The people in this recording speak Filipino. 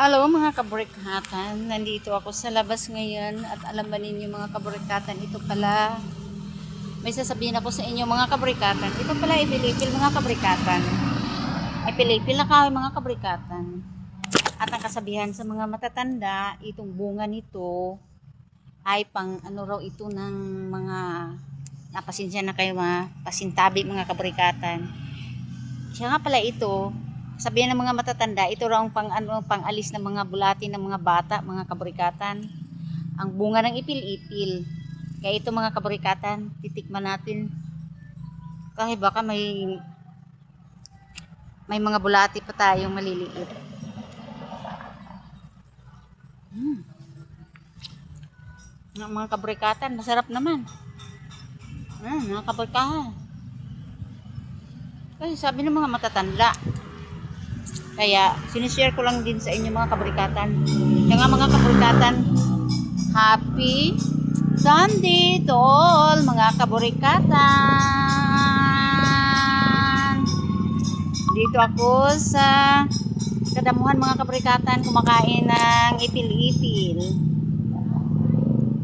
Hello mga kabrikatan, nandito ako sa labas ngayon at alam ba ninyo mga kabrikatan, ito pala, may sasabihin ako sa inyo mga kabrikatan, ito pala ay pilipil mga kabrikatan, ay pilipil na kahoy mga kabrikatan. At ang kasabihan sa mga matatanda, itong bunga nito ay pang ano raw ito ng mga, napasensya na kayo mga pasintabi mga kabrikatan. Siya nga pala ito, sabihan ng mga matatanda, ito raw ang pang-alis ng mga bulati ng mga bata, mga kabrikatan. Ang bunga ng ipil-ipil. Kaya ito mga kabrikatan, titikman natin. Kasi baka may mga bulati pa tayong maliliit. Mga kabrikatan, masarap naman. Mga kabrikatan. Kasi sabi ng mga matatanda, kaya sinishare ko lang din sa inyo mga kabrikatan. Kaya nga mga kabrikatan, happy Sunday to all mga kabrikatan. Dito ako sa Kadamuhan mga kabrikatan, kumakain ng ipil-ipil.